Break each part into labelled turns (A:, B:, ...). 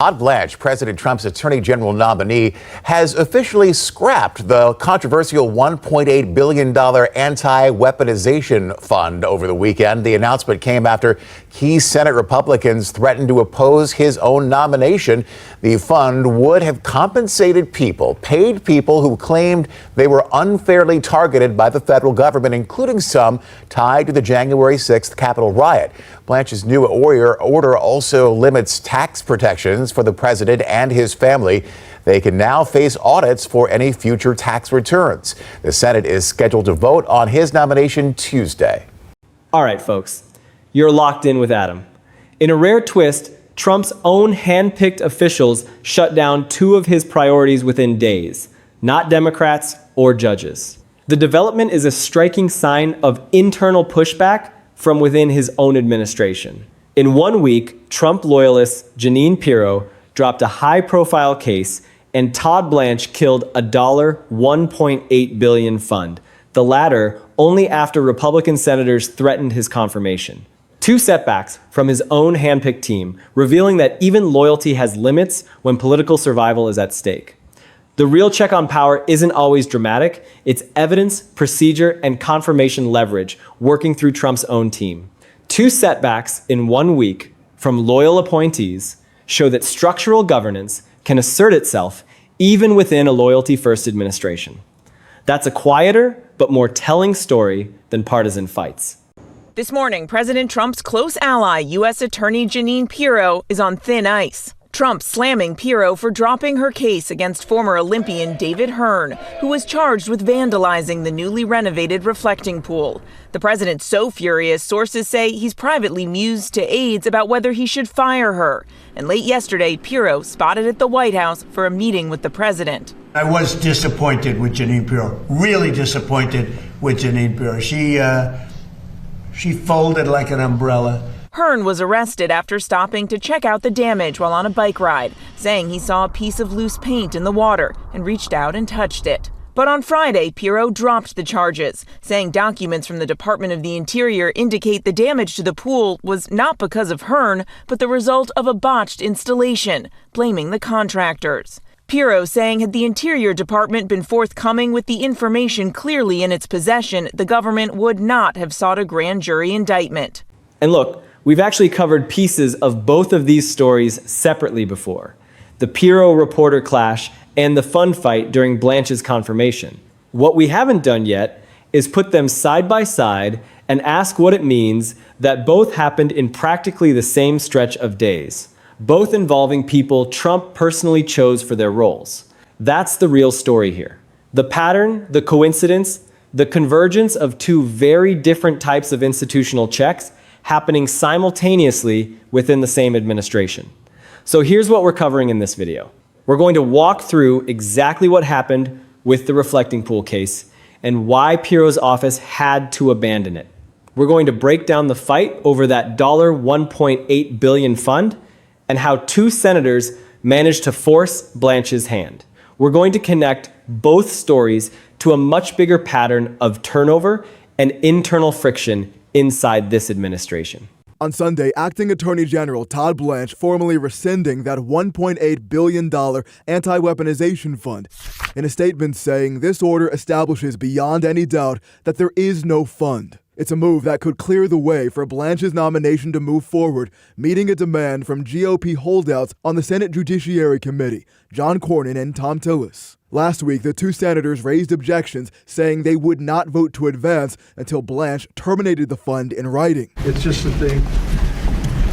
A: Todd Blanche, President Trump's Attorney General nominee, has officially scrapped the controversial $1.8 billion anti-weaponization fund over the weekend. The announcement came after key Senate Republicans threatened to oppose his own nomination. The fund would have compensated paid people who claimed they were unfairly targeted by the federal government, including some tied to the January 6th Capitol riot. Blanche's new order also limits tax protections for the president and his family. They can now face audits for any future tax returns. The Senate is scheduled to vote on his nomination Tuesday.
B: All right, folks, you're locked in with Adam. In a rare twist, Trump's own hand-picked officials shut down two of his priorities within days, not Democrats or judges. The development is a striking sign of internal pushback from within his own administration. In 1 week, Trump loyalist Jeanine Pirro dropped a high-profile case, and Todd Blanche killed a $1.8 billion fund, the latter only after Republican senators threatened his confirmation. Two setbacks from his own handpicked team, revealing that even loyalty has limits when political survival is at stake. The real check on power isn't always dramatic. It's evidence, procedure, and confirmation leverage working through Trump's own team. Two setbacks in 1 week from loyal appointees show that structural governance can assert itself even within a loyalty-first administration. That's a quieter but more telling story than partisan fights.
C: This morning, President Trump's close ally, U.S. Attorney Jeanine Pirro, is on thin ice. Trump slamming Pirro for dropping her case against former Olympian David Hearn, who was charged with vandalizing the newly renovated reflecting pool. The president's so furious, sources say he's privately mused to aides about whether he should fire her. And late yesterday, Pirro spotted at the White House for a meeting with the president.
D: I was disappointed with Jeanine Pirro, really disappointed with Jeanine Pirro. She folded like an umbrella.
C: Hearn was arrested after stopping to check out the damage while on a bike ride, saying he saw a piece of loose paint in the water and reached out and touched it. But on Friday, Pirro dropped the charges, saying documents from the Department of the Interior indicate the damage to the pool was not because of Hearn, but the result of a botched installation, blaming the contractors. Pirro saying had the Interior Department been forthcoming with the information clearly in its possession, the government would not have sought a grand jury indictment.
B: And look, we've actually covered pieces of both of these stories separately before. The Pirro reporter clash and the fund fight during Blanche's confirmation. What we haven't done yet is put them side by side and ask what it means that both happened in practically the same stretch of days, both involving people Trump personally chose for their roles. That's the real story here. The pattern, the coincidence, the convergence of two very different types of institutional checks happening simultaneously within the same administration. So here's what we're covering in this video. We're going to walk through exactly what happened with the reflecting pool case and why Pirro's office had to abandon it. We're going to break down the fight over that $1.8 billion fund and how two senators managed to force Blanche's hand. We're going to connect both stories to a much bigger pattern of turnover and internal friction inside this administration.
E: On Sunday, Acting Attorney General Todd Blanche formally rescinding that $1.8 billion anti-weaponization fund, in a statement saying this order establishes beyond any doubt that there is no fund. It's a move that could clear the way for Blanche's nomination to move forward, meeting a demand from GOP holdouts on the Senate Judiciary Committee, John Cornyn and Thom Tillis. Last week, the two senators raised objections, saying they would not vote to advance until Blanche terminated the fund in writing.
F: It's just that they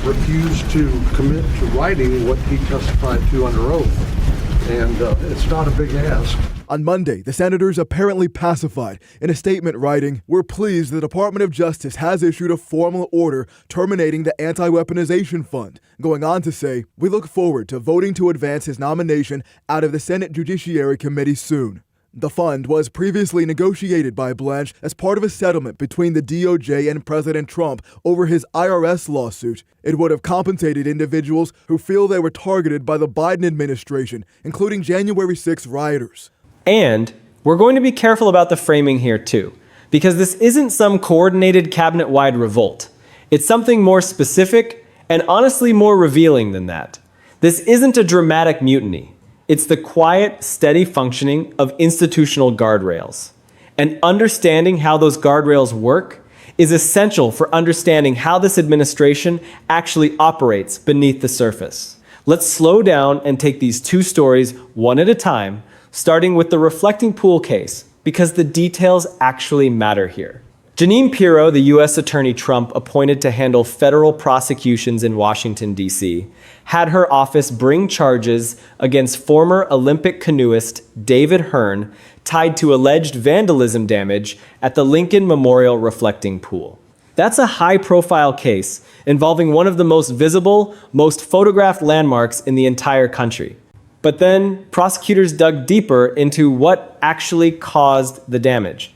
F: refused to commit to writing what he testified to under oath, and it's not a big ask.
E: On Monday, the senators apparently pacified, in a statement writing, "We're pleased the Department of Justice has issued a formal order terminating the anti-weaponization fund," going on to say, "We look forward to voting to advance his nomination out of the Senate Judiciary Committee soon." The fund was previously negotiated by Blanche as part of a settlement between the DOJ and President Trump over his IRS lawsuit. It would have compensated individuals who feel they were targeted by the Biden administration, including January 6 rioters.
B: And we're going to be careful about the framing here too, because this isn't some coordinated cabinet-wide revolt. It's something more specific and honestly more revealing than that. This isn't a dramatic mutiny. It's the quiet, steady functioning of institutional guardrails. And understanding how those guardrails work is essential for understanding how this administration actually operates beneath the surface. Let's slow down and take these two stories one at a time, starting with the reflecting pool case, because the details actually matter here. Jeanine Pirro, the U.S. Attorney Trump appointed to handle federal prosecutions in Washington, D.C., had her office bring charges against former Olympic canoeist David Hearn tied to alleged vandalism damage at the Lincoln Memorial Reflecting Pool. That's a high-profile case involving one of the most visible, most photographed landmarks in the entire country. But then prosecutors dug deeper into what actually caused the damage.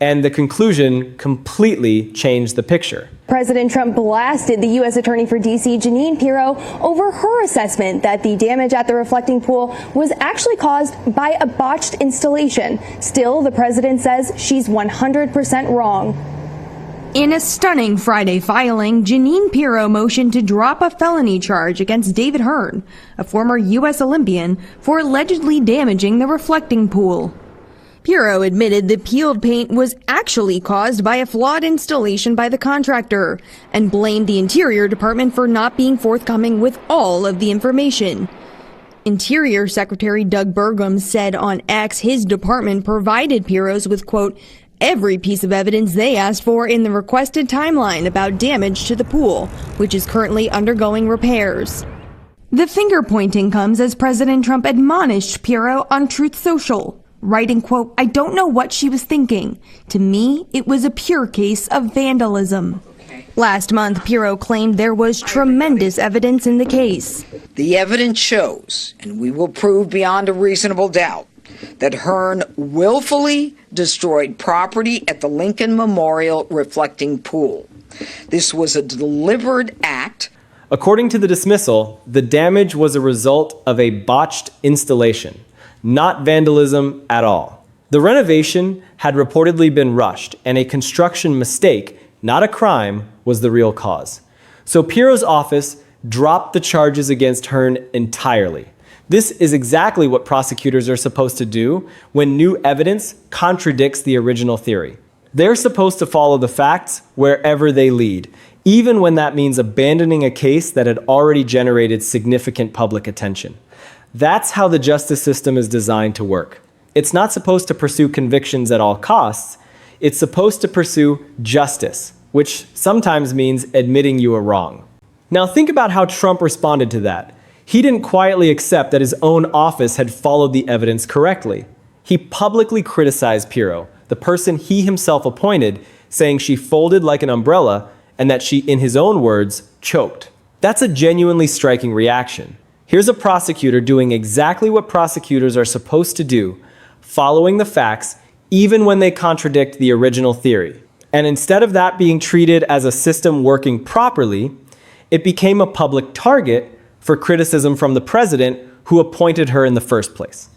B: And the conclusion completely changed the picture.
G: President Trump blasted the U.S. Attorney for D.C., Jeanine Pirro, over her assessment that the damage at the reflecting pool was actually caused by a botched installation. Still, the president says she's 100% wrong.
H: In a stunning Friday filing, Jeanine Pirro motioned to drop a felony charge against David Hearn, a former U.S. Olympian, for allegedly damaging the reflecting pool. Pirro admitted the peeled paint was actually caused by a flawed installation by the contractor and blamed the Interior Department for not being forthcoming with all of the information. Interior Secretary Doug Burgum said on X his department provided Pirro's with, quote, every piece of evidence they asked for in the requested timeline about damage to the pool, which is currently undergoing repairs. The finger-pointing comes as President Trump admonished Pirro on Truth Social, writing, quote, I don't know what she was thinking. To me, it was a pure case of vandalism. Last month, Pirro claimed there was tremendous evidence in the case.
I: The evidence shows, and we will prove beyond a reasonable doubt, that Hearn willfully destroyed property at the Lincoln Memorial Reflecting Pool. This was a deliberate act.
B: According to the dismissal, the damage was a result of a botched installation, not vandalism at all. The renovation had reportedly been rushed, and a construction mistake, not a crime, was the real cause. So Pirro's office dropped the charges against Hearn entirely. This is exactly what prosecutors are supposed to do when new evidence contradicts the original theory. They're supposed to follow the facts wherever they lead, even when that means abandoning a case that had already generated significant public attention. That's how the justice system is designed to work. It's not supposed to pursue convictions at all costs. It's supposed to pursue justice, which sometimes means admitting you are wrong. Now think about how Trump responded to that. He didn't quietly accept that his own office had followed the evidence correctly. He publicly criticized Pirro, the person he himself appointed, saying she folded like an umbrella and that she, in his own words, choked. That's a genuinely striking reaction. Here's a prosecutor doing exactly what prosecutors are supposed to do, following the facts even when they contradict the original theory. And instead of that being treated as a system working properly, it became a public target for criticism from the president who appointed her in the first place.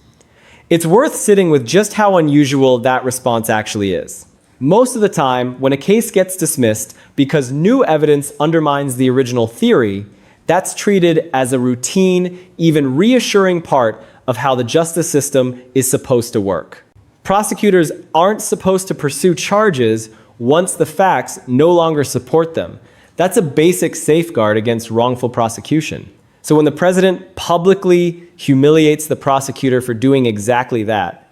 B: It's worth sitting with just how unusual that response actually is. Most of the time, when a case gets dismissed because new evidence undermines the original theory, that's treated as a routine, even reassuring part of how the justice system is supposed to work. Prosecutors aren't supposed to pursue charges once the facts no longer support them. That's a basic safeguard against wrongful prosecution. So when the president publicly humiliates the prosecutor for doing exactly that,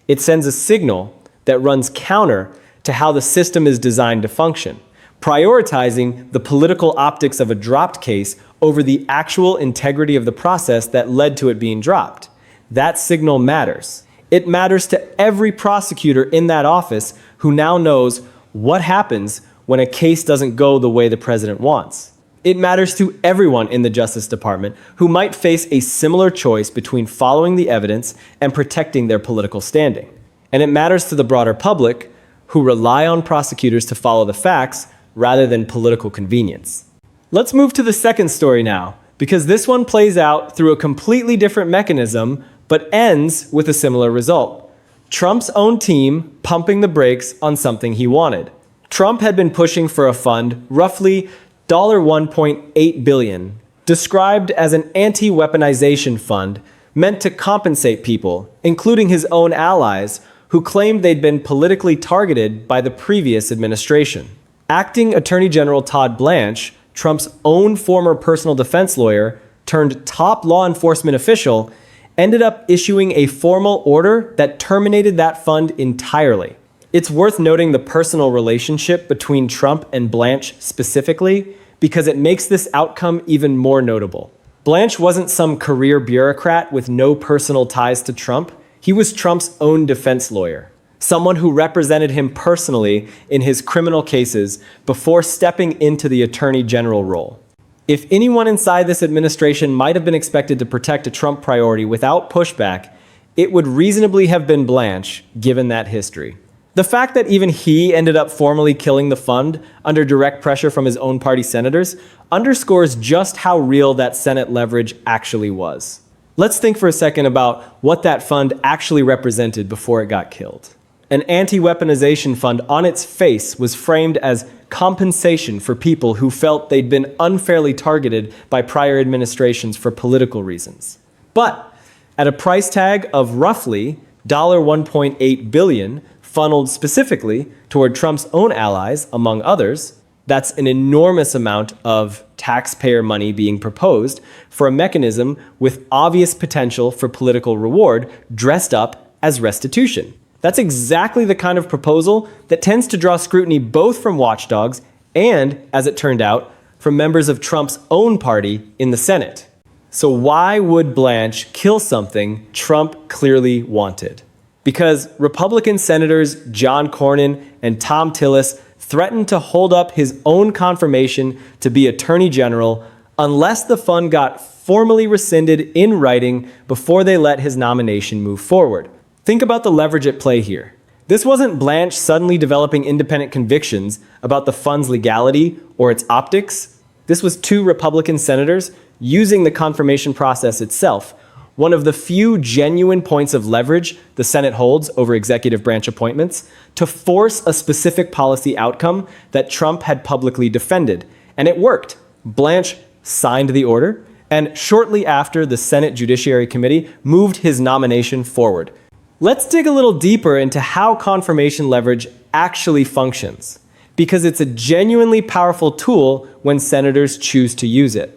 B: it sends a signal that runs counter to how the system is designed to function, prioritizing the political optics of a dropped case over the actual integrity of the process that led to it being dropped. That signal matters. It matters to every prosecutor in that office who now knows what happens when a case doesn't go the way the president wants. It matters to everyone in the Justice Department who might face a similar choice between following the evidence and protecting their political standing. And it matters to the broader public who rely on prosecutors to follow the facts rather than political convenience. Let's move to the second story now, because this one plays out through a completely different mechanism, but ends with a similar result. Trump's own team pumping the brakes on something he wanted. Trump had been pushing for a fund roughly $1.8 billion described as an anti-weaponization fund meant to compensate people, including his own allies, who claimed they'd been politically targeted by the previous administration. Acting Attorney General Todd Blanche, Trump's own former personal defense lawyer turned top law enforcement official, ended up issuing a formal order that terminated that fund entirely. It's worth noting the personal relationship between Trump and Blanche specifically, because it makes this outcome even more notable. Blanche wasn't some career bureaucrat with no personal ties to Trump. He was Trump's own defense lawyer, someone who represented him personally in his criminal cases before stepping into the attorney general role. If anyone inside this administration might have been expected to protect a Trump priority without pushback, it would reasonably have been Blanche, given that history. The fact that even he ended up formally killing the fund under direct pressure from his own party senators underscores just how real that Senate leverage actually was. Let's think for a second about what that fund actually represented before it got killed. An anti-weaponization fund on its face was framed as compensation for people who felt they'd been unfairly targeted by prior administrations for political reasons. But at a price tag of roughly $1.8 billion funneled specifically toward Trump's own allies, among others, that's an enormous amount of taxpayer money being proposed for a mechanism with obvious potential for political reward dressed up as restitution. That's exactly the kind of proposal that tends to draw scrutiny both from watchdogs and, as it turned out, from members of Trump's own party in the Senate. So why would Blanche kill something Trump clearly wanted? Because Republican Senators John Cornyn and Tom Tillis threatened to hold up his own confirmation to be Attorney General unless the fund got formally rescinded in writing before they let his nomination move forward. Think about the leverage at play here. This wasn't Blanche suddenly developing independent convictions about the fund's legality or its optics. This was two Republican senators using the confirmation process itself, one of the few genuine points of leverage the Senate holds over executive branch appointments, to force a specific policy outcome that Trump had publicly defended. And it worked. Blanche signed the order, and shortly after, the Senate Judiciary Committee moved his nomination forward. Let's dig a little deeper into how confirmation leverage actually functions, because it's a genuinely powerful tool when senators choose to use it.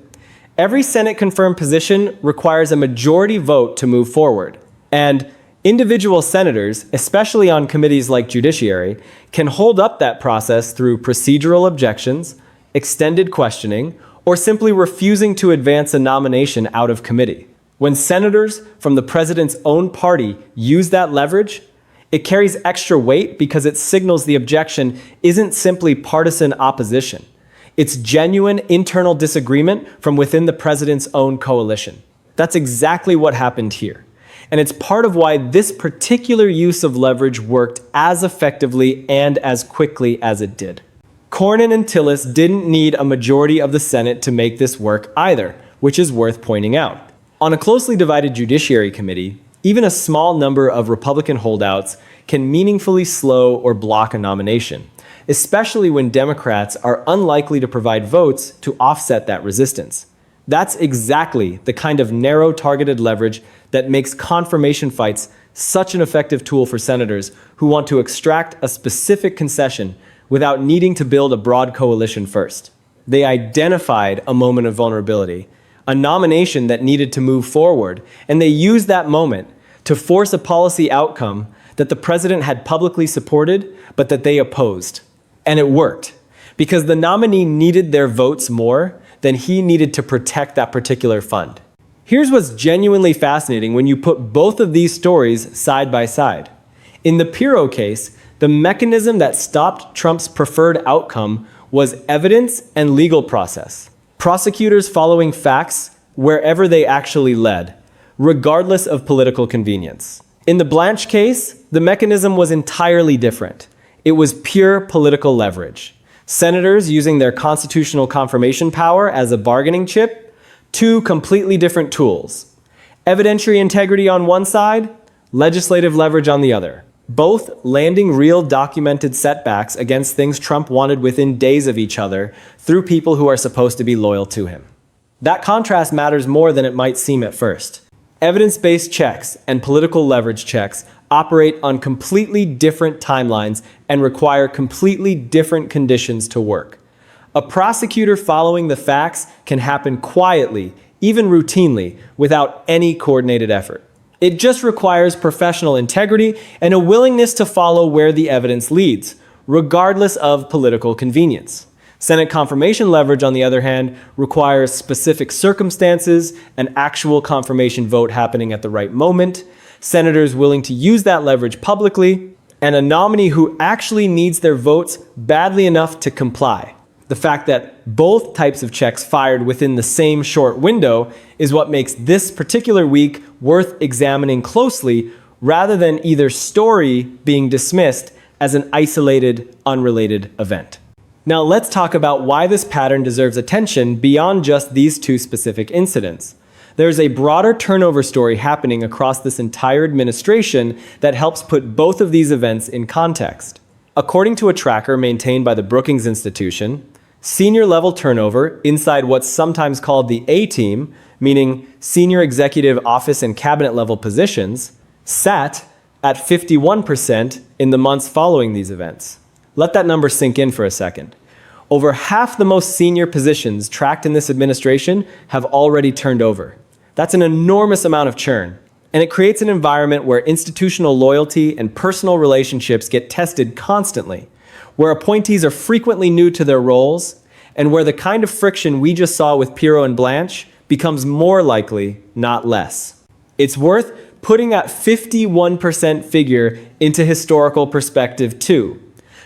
B: Every Senate-confirmed position requires a majority vote to move forward, and individual senators, especially on committees like Judiciary, can hold up that process through procedural objections, extended questioning, or simply refusing to advance a nomination out of committee. When senators from the president's own party use that leverage, it carries extra weight because it signals the objection isn't simply partisan opposition. It's genuine internal disagreement from within the president's own coalition. That's exactly what happened here. And it's part of why this particular use of leverage worked as effectively and as quickly as it did. Cornyn and Tillis didn't need a majority of the Senate to make this work either, which is worth pointing out. On a closely divided Judiciary Committee, even a small number of Republican holdouts can meaningfully slow or block a nomination, especially when Democrats are unlikely to provide votes to offset that resistance. That's exactly the kind of narrow targeted leverage that makes confirmation fights such an effective tool for senators who want to extract a specific concession without needing to build a broad coalition first. They identified a moment of vulnerability, a nomination that needed to move forward, and they used that moment to force a policy outcome that the president had publicly supported, but that they opposed. And it worked, because the nominee needed their votes more than he needed to protect that particular fund. Here's what's genuinely fascinating when you put both of these stories side by side. In the Pirro case, the mechanism that stopped Trump's preferred outcome was evidence and legal process. Prosecutors following facts wherever they actually led, regardless of political convenience. In the Blanche case, the mechanism was entirely different. It was pure political leverage. Senators using their constitutional confirmation power as a bargaining chip, two completely different tools. Evidentiary integrity on one side, legislative leverage on the other. Both landing real documented setbacks against things Trump wanted within days of each other through people who are supposed to be loyal to him. That contrast matters more than it might seem at first. Evidence-based checks and political leverage checks operate on completely different timelines and require completely different conditions to work. A prosecutor following the facts can happen quietly, even routinely, without any coordinated effort. It just requires professional integrity and a willingness to follow where the evidence leads, regardless of political convenience. Senate confirmation leverage, on the other hand, requires specific circumstances, an actual confirmation vote happening at the right moment, senators willing to use that leverage publicly, and a nominee who actually needs their votes badly enough to comply. The fact that both types of checks fired within the same short window is what makes this particular week worth examining closely, rather than either story being dismissed as an isolated, unrelated event. Now let's talk about why this pattern deserves attention beyond just these two specific incidents. There's a broader turnover story happening across this entire administration that helps put both of these events in context. According to a tracker maintained by the Brookings Institution, senior level turnover inside what's sometimes called the A team, meaning senior executive office and cabinet level positions, sat at 51% in the months following these events. Let that number sink in for a second. Over half the most senior positions tracked in this administration have already turned over. That's an enormous amount of churn, and it creates an environment where institutional loyalty and personal relationships get tested constantly, where appointees are frequently new to their roles, and where the kind of friction we just saw with Pirro and Blanche becomes more likely, not less. It's worth putting that 51% figure into historical perspective too,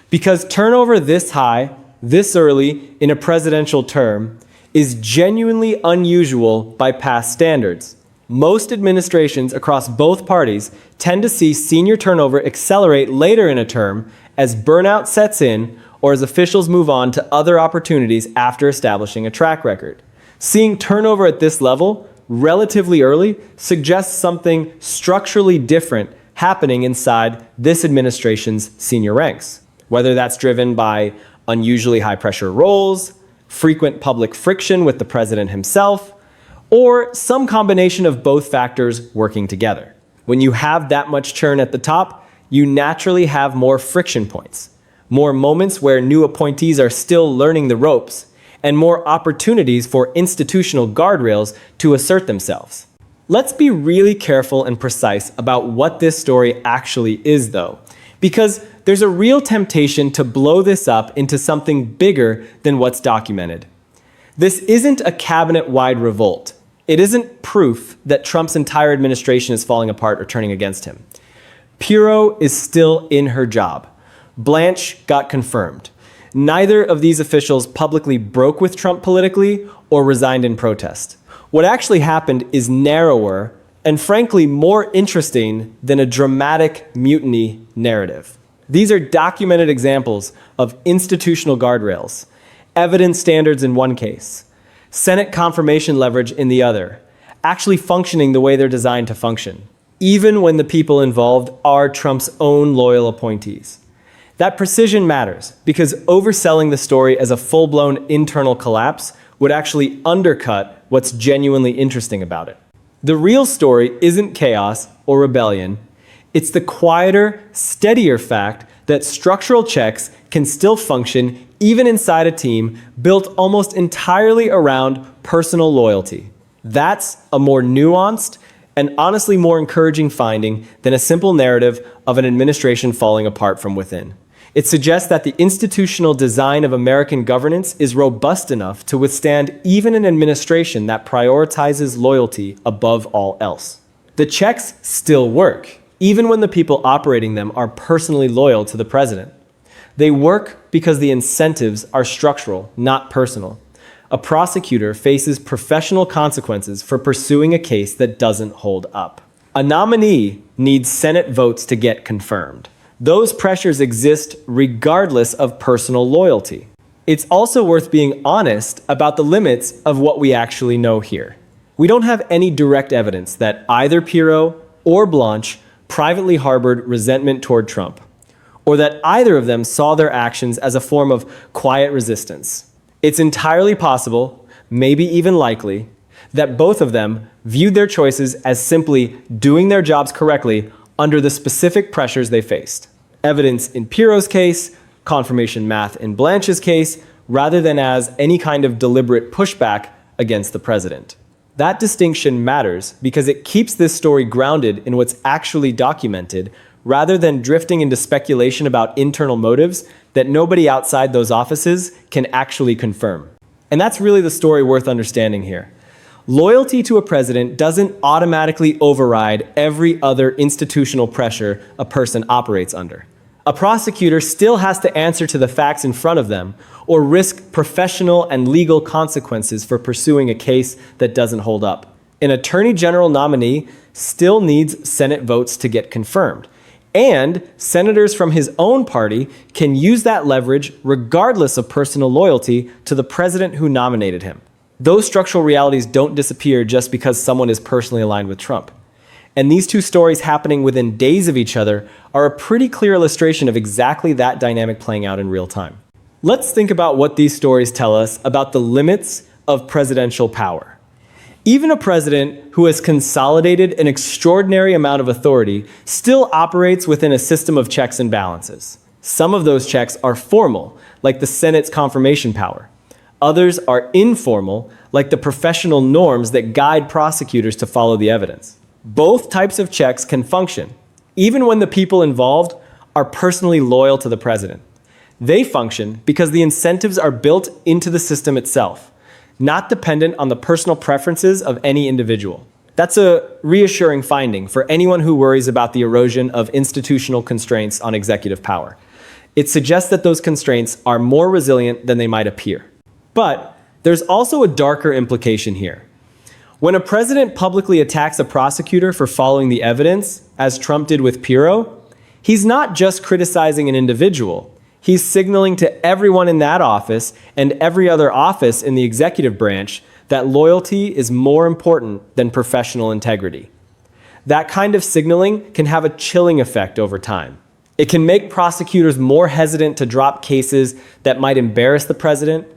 B: because turnover this high, this early in a presidential term is genuinely unusual by past standards. Most administrations across both parties tend to see senior turnover accelerate later in a term as burnout sets in or as officials move on to other opportunities after establishing a track record. Seeing turnover at this level relatively early suggests something structurally different happening inside this administration's senior ranks, whether that's driven by unusually high pressure roles, frequent public friction with the president himself, or some combination of both factors working together. When you have that much churn at the top, you naturally have more friction points, more moments where new appointees are still learning the ropes, and more opportunities for institutional guardrails to assert themselves. Let's be really careful and precise about what this story actually is, though, because there's a real temptation to blow this up into something bigger than what's documented. This isn't a cabinet-wide revolt. It isn't proof that Trump's entire administration is falling apart or turning against him. Pirro is still in her job. Blanche got confirmed. Neither of these officials publicly broke with Trump politically or resigned in protest. What actually happened is narrower and frankly more interesting than a dramatic mutiny narrative. These are documented examples of institutional guardrails, evidence standards in one case, Senate confirmation leverage in the other, actually functioning the way they're designed to function, even when the people involved are Trump's own loyal appointees. That precision matters because overselling the story as a full-blown internal collapse would actually undercut what's genuinely interesting about it. The real story isn't chaos or rebellion. It's the quieter, steadier fact that structural checks can still function even inside a team built almost entirely around personal loyalty. That's a more nuanced and honestly more encouraging finding than a simple narrative of an administration falling apart from within. It suggests that the institutional design of American governance is robust enough to withstand even an administration that prioritizes loyalty above all else. The checks still work, even when the people operating them are personally loyal to the president. They work because the incentives are structural, not personal. A prosecutor faces professional consequences for pursuing a case that doesn't hold up. A nominee needs Senate votes to get confirmed. Those pressures exist regardless of personal loyalty. It's also worth being honest about the limits of what we actually know here. We don't have any direct evidence that either Pirro or Blanche privately harbored resentment toward Trump, or that either of them saw their actions as a form of quiet resistance. It's entirely possible, maybe even likely, that both of them viewed their choices as simply doing their jobs correctly under the specific pressures they faced. Evidence in Pirro's case, confirmation math in Blanche's case, rather than as any kind of deliberate pushback against the president. That distinction matters because it keeps this story grounded in what's actually documented, rather than drifting into speculation about internal motives that nobody outside those offices can actually confirm. And that's really the story worth understanding here. Loyalty to a president doesn't automatically override every other institutional pressure a person operates under. A prosecutor still has to answer to the facts in front of them or risk professional and legal consequences for pursuing a case that doesn't hold up. An attorney general nominee still needs Senate votes to get confirmed. And senators from his own party can use that leverage regardless of personal loyalty to the president who nominated him. Those structural realities don't disappear just because someone is personally aligned with Trump. And these two stories happening within days of each other are a pretty clear illustration of exactly that dynamic playing out in real time. Let's think about what these stories tell us about the limits of presidential power. Even a president who has consolidated an extraordinary amount of authority still operates within a system of checks and balances. Some of those checks are formal, like the Senate's confirmation power. Others are informal, like the professional norms that guide prosecutors to follow the evidence. Both types of checks can function, even when the people involved are personally loyal to the president. They function because the incentives are built into the system itself, not dependent on the personal preferences of any individual. That's a reassuring finding for anyone who worries about the erosion of institutional constraints on executive power. It suggests that those constraints are more resilient than they might appear. But there's also a darker implication here. When a president publicly attacks a prosecutor for following the evidence, as Trump did with Pirro, he's not just criticizing an individual. He's signaling to everyone in that office and every other office in the executive branch that loyalty is more important than professional integrity. That kind of signaling can have a chilling effect over time. It can make prosecutors more hesitant to drop cases that might embarrass the president.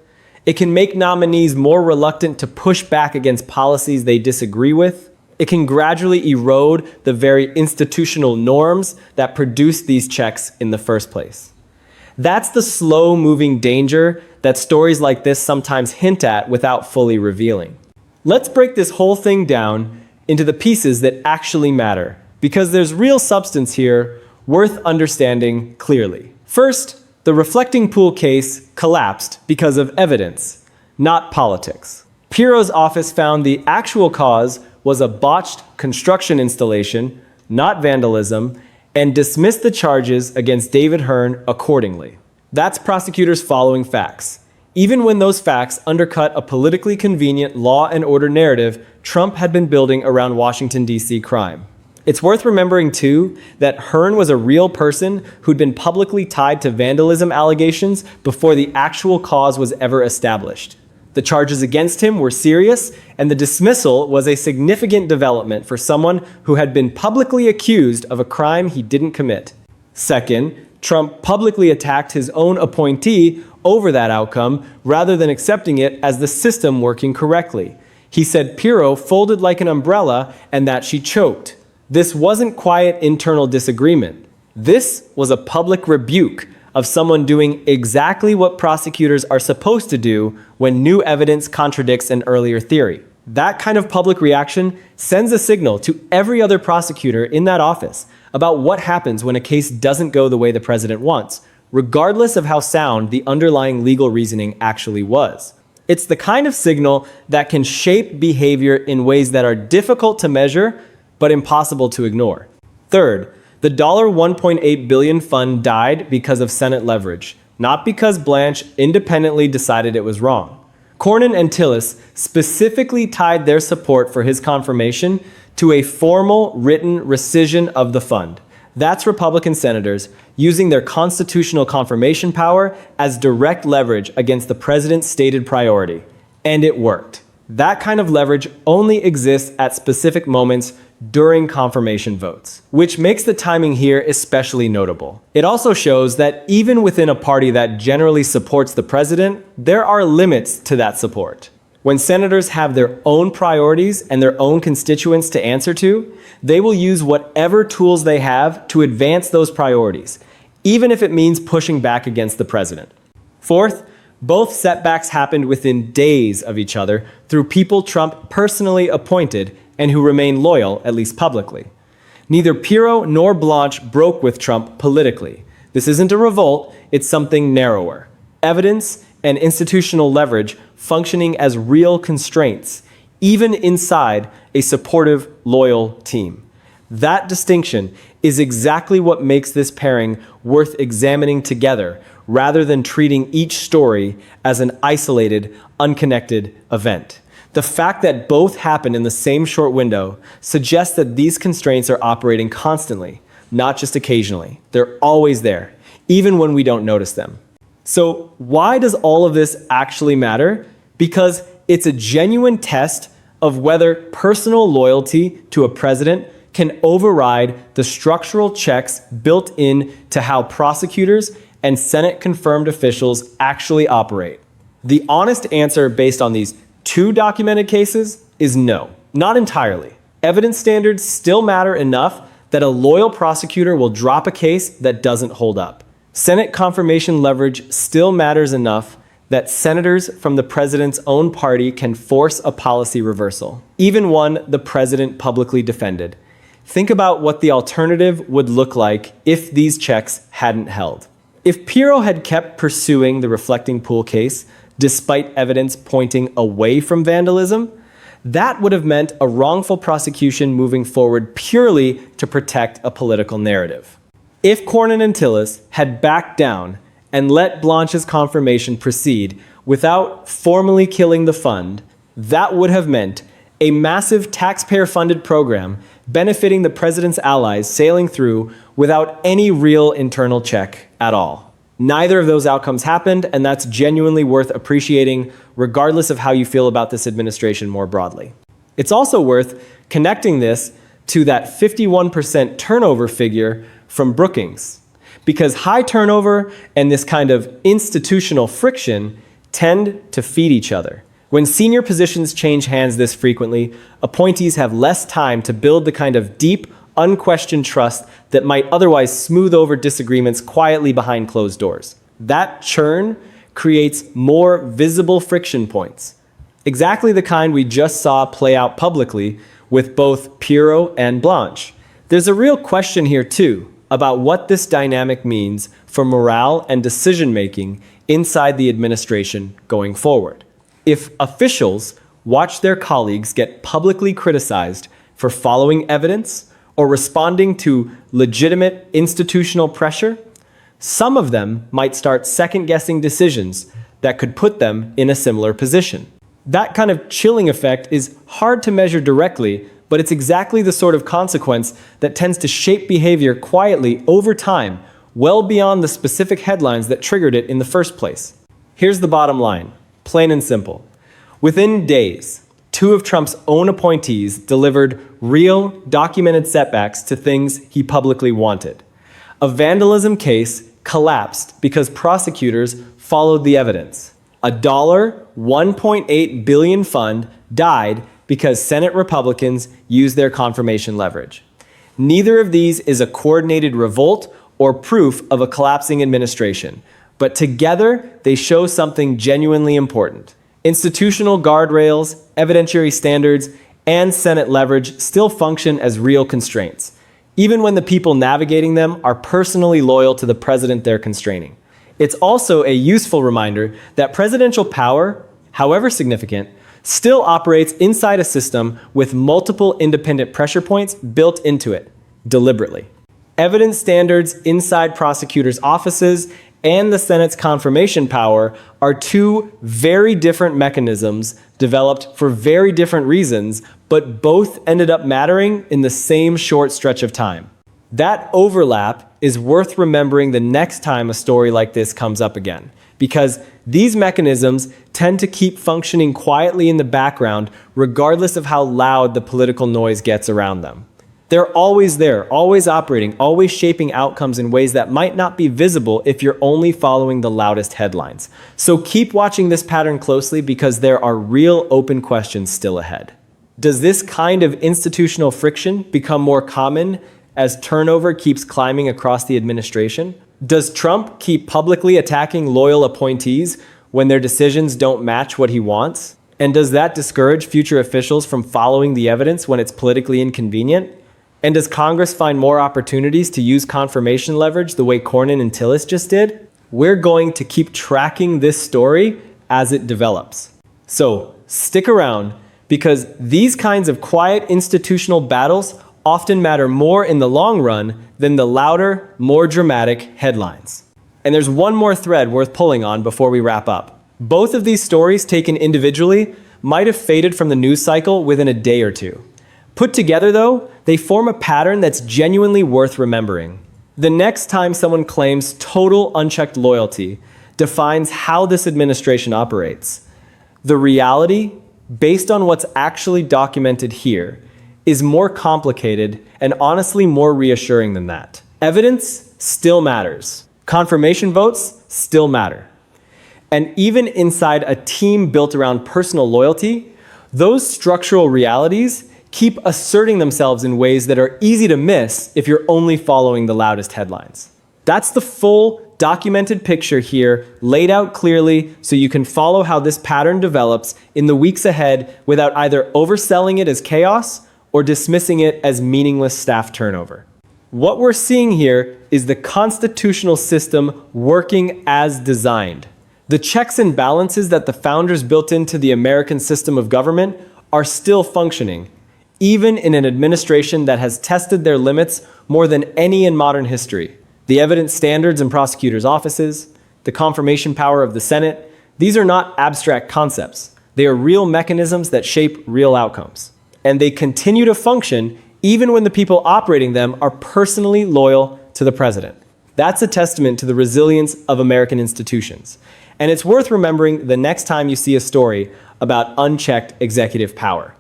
B: It can make nominees more reluctant to push back against policies they disagree with. It can gradually erode the very institutional norms that produce these checks in the first place. That's the slow-moving danger that stories like this sometimes hint at without fully revealing. Let's break this whole thing down into the pieces that actually matter, because there's real substance here worth understanding clearly. First, the reflecting pool case collapsed because of evidence, not politics. Pirro's office found the actual cause was a botched construction installation, not vandalism, and dismissed the charges against David Hearn accordingly. That's prosecutors following facts. Even when those facts undercut a politically convenient law and order narrative Trump had been building around Washington, D.C. crime. It's worth remembering, too, that Hearn was a real person who'd been publicly tied to vandalism allegations before the actual cause was ever established. The charges against him were serious, and the dismissal was a significant development for someone who had been publicly accused of a crime he didn't commit. Second, Trump publicly attacked his own appointee over that outcome rather than accepting it as the system working correctly. He said Pirro folded like an umbrella and that she choked. This wasn't quiet internal disagreement. This was a public rebuke of someone doing exactly what prosecutors are supposed to do when new evidence contradicts an earlier theory. That kind of public reaction sends a signal to every other prosecutor in that office about what happens when a case doesn't go the way the president wants, regardless of how sound the underlying legal reasoning actually was. It's the kind of signal that can shape behavior in ways that are difficult to measure but impossible to ignore. Third, the $1.8 billion fund died because of Senate leverage, not because Blanche independently decided it was wrong. Cornyn and Tillis specifically tied their support for his confirmation to a formal written rescission of the fund. That's Republican senators using their constitutional confirmation power as direct leverage against the president's stated priority. And it worked. That kind of leverage only exists at specific moments during confirmation votes, which makes the timing here especially notable. It also shows that even within a party that generally supports the president, there are limits to that support. When senators have their own priorities and their own constituents to answer to, they will use whatever tools they have to advance those priorities, even if it means pushing back against the president. Fourth, both setbacks happened within days of each other through people Trump personally appointed and who remain loyal, at least publicly. Neither Pirro nor Blanche broke with Trump politically. This isn't a revolt, it's something narrower. Evidence and institutional leverage functioning as real constraints, even inside a supportive, loyal team. That distinction is exactly what makes this pairing worth examining together, rather than treating each story as an isolated, unconnected event. The fact that both happened in the same short window suggests that these constraints are operating constantly, not just occasionally. They're always there, even when we don't notice them. So why does all of this actually matter? Because it's a genuine test of whether personal loyalty to a president can override the structural checks built in to how prosecutors and Senate-confirmed officials actually operate. The honest answer based on these two documented cases is no, not entirely. Evidence standards still matter enough that a loyal prosecutor will drop a case that doesn't hold up. Senate confirmation leverage still matters enough that senators from the president's own party can force a policy reversal, even one the president publicly defended. Think about what the alternative would look like if these checks hadn't held. If Pirro had kept pursuing the reflecting pool case, despite evidence pointing away from vandalism, that would have meant a wrongful prosecution moving forward purely to protect a political narrative. If Cornyn and Tillis had backed down and let Blanche's confirmation proceed without formally killing the fund, that would have meant a massive taxpayer-funded program benefiting the president's allies sailing through without any real internal check at all. Neither of those outcomes happened, and that's genuinely worth appreciating, regardless of how you feel about this administration more broadly. It's also worth connecting this to that 51% turnover figure from Brookings, because high turnover and this kind of institutional friction tend to feed each other. When senior positions change hands this frequently, appointees have less time to build the kind of deep, unquestioned trust that might otherwise smooth over disagreements quietly behind closed doors. That churn creates more visible friction points, exactly the kind we just saw play out publicly with both Pirro and Blanche. There's a real question here too about what this dynamic means for morale and decision-making inside the administration going forward. If officials watch their colleagues get publicly criticized for following evidence or responding to legitimate institutional pressure, some of them might start second-guessing decisions that could put them in a similar position. That kind of chilling effect is hard to measure directly, but it's exactly the sort of consequence that tends to shape behavior quietly over time, well beyond the specific headlines that triggered it in the first place. Here's the bottom line, plain and simple. Within days, two of Trump's own appointees delivered real, documented setbacks to things he publicly wanted. A vandalism case collapsed because prosecutors followed the evidence. A $1.8 billion fund died because Senate Republicans used their confirmation leverage. Neither of these is a coordinated revolt or proof of a collapsing administration, but together they show something genuinely important. Institutional guardrails, evidentiary standards, and Senate leverage still function as real constraints, even when the people navigating them are personally loyal to the president they're constraining. It's also a useful reminder that presidential power, however significant, still operates inside a system with multiple independent pressure points built into it, deliberately. Evidence standards inside prosecutors' offices and the Senate's confirmation power are two very different mechanisms developed for very different reasons, but both ended up mattering in the same short stretch of time. That overlap is worth remembering the next time a story like this comes up again, because these mechanisms tend to keep functioning quietly in the background regardless of how loud the political noise gets around them. They're always there, always operating, always shaping outcomes in ways that might not be visible if you're only following the loudest headlines. So keep watching this pattern closely because there are real open questions still ahead. Does this kind of institutional friction become more common as turnover keeps climbing across the administration? Does Trump keep publicly attacking loyal appointees when their decisions don't match what he wants? And does that discourage future officials from following the evidence when it's politically inconvenient? And does Congress find more opportunities to use confirmation leverage the way Cornyn and Tillis just did? We're going to keep tracking this story as it develops. So stick around, because these kinds of quiet institutional battles often matter more in the long run than the louder, more dramatic headlines. And there's one more thread worth pulling on before we wrap up. Both of these stories, taken individually, might have faded from the news cycle within a day or two. Put together, though, they form a pattern that's genuinely worth remembering. The next time someone claims total unchecked loyalty defines how this administration operates. The reality, based on what's actually documented here, is more complicated and honestly more reassuring than that. Evidence still matters. Confirmation votes still matter. And even inside a team built around personal loyalty, those structural realities keep asserting themselves in ways that are easy to miss if you're only following the loudest headlines. That's the full documented picture here, laid out clearly so you can follow how this pattern develops in the weeks ahead without either overselling it as chaos or dismissing it as meaningless staff turnover. What we're seeing here is the constitutional system working as designed. The checks and balances that the founders built into the American system of government are still functioning, even in an administration that has tested their limits more than any in modern history. The evidence standards in prosecutors' offices, the confirmation power of the Senate, these are not abstract concepts. They are real mechanisms that shape real outcomes. And they continue to function even when the people operating them are personally loyal to the president. That's a testament to the resilience of American institutions. And it's worth remembering the next time you see a story about unchecked executive power.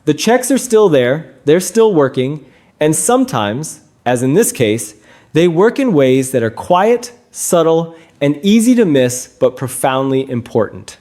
B: The checks are still there, they're still working, and sometimes, as in this case, they work in ways that are quiet, subtle, and easy to miss, but profoundly important.